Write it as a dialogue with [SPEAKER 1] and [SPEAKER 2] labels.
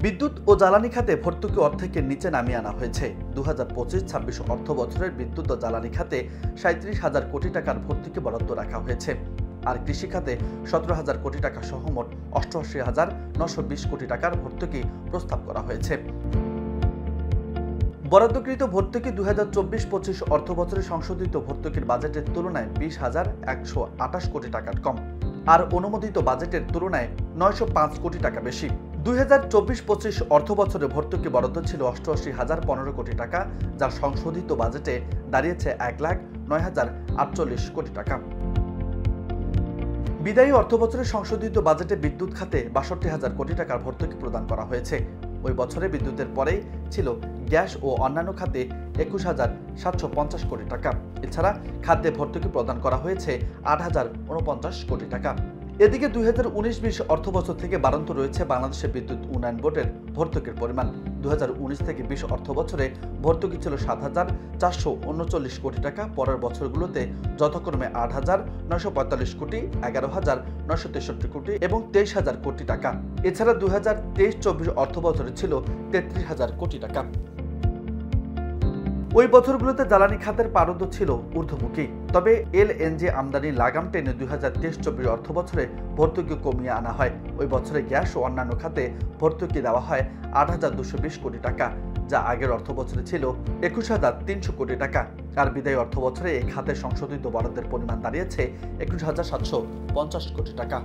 [SPEAKER 1] বিদ্যুৎ ও জ্বালানি খাতে ভর্তুকি অর্ধেকের নিচে নামিয়ে আনা হয়েছে। 2025-26 অর্থ বছরের বিদ্যুৎ ও জ্বালানি খাতে 37,000 কোটি টাকার ভর্তুকি বরাদ্দ রাখা হয়েছে। আর কৃষি খাতে 17,000 কোটি টাকা সহ মোট 88,920 কোটি টাকার ভর্তুকি প্রস্তাব করা হয়েছে। বরাদ্দকৃত ভর্তুকি 2024-25 অর্থ বছরে সংশোধিত ভর্তুকির বাজেটের তুলনায় 20,128 কোটি টাকার কম, আর অনুমোদিত বাজেটের তুলনায় 905 কোটি টাকা বেশি। 2024-25 অর্থ বছরে ভর্তুকি বরাদ্দ ছিল 88,015 কোটি টাকা, যা সংশোধিত বাজেটে দাঁড়িয়েছে 1,09,048 কোটি টাকা। বিদায়ী অর্থ বছরের সংশোধিত বাজেটে বিদ্যুৎ খাতে 62,000 কোটি টাকার ভর্তুকি প্রদান করা হয়েছে। ওই বছরে বিদ্যুতের পরেই ছিল গ্যাস ও অন্যান্য খাতে 21,750 কোটি টাকা। এছাড়া খাদ্যে ভর্তুকি প্রদান করা হয়েছে 8,049 কোটি টাকা। এদিকে 2019-20 অর্থ বছর থেকে বাড়ন্ত রয়েছে বাংলাদেশের বিদ্যুৎ উন্নয়ন বোর্ডের ভর্তুকির পরিমাণ। 2019 থেকে 20 অর্থ বছরে ভর্তুকি ছিল 7,439 কোটি টাকা। পরের বছরগুলোতে যথাক্রমে 8,945 কোটি, 11,963 কোটি এবং 23,000 কোটি টাকা। এছাড়া 2023-24 অর্থ বছরে ছিল 33,000 কোটি টাকা। ওই বছরগুলোতে জ্বালানি খাতের পারদ ছিল ঊর্ধ্বমুখী। তবে এলএনজি আমদানি লাগাম টেনে 2023-24 অর্থ বছরে ভর্তুকি কমিয়ে আনা হয়। ওই বছরে গ্যাস ও অন্যান্য খাতে ভর্তুকি দেওয়া হয় 8,220 কোটি টাকা, যা আগের অর্থ বছরে ছিল 21,300 কোটি টাকা। আর বিদায়ী অর্থ বছরে এই খাতে সংশোধিত বরাদ্দের পরিমাণ দাঁড়িয়েছে 21,750 কোটি টাকা।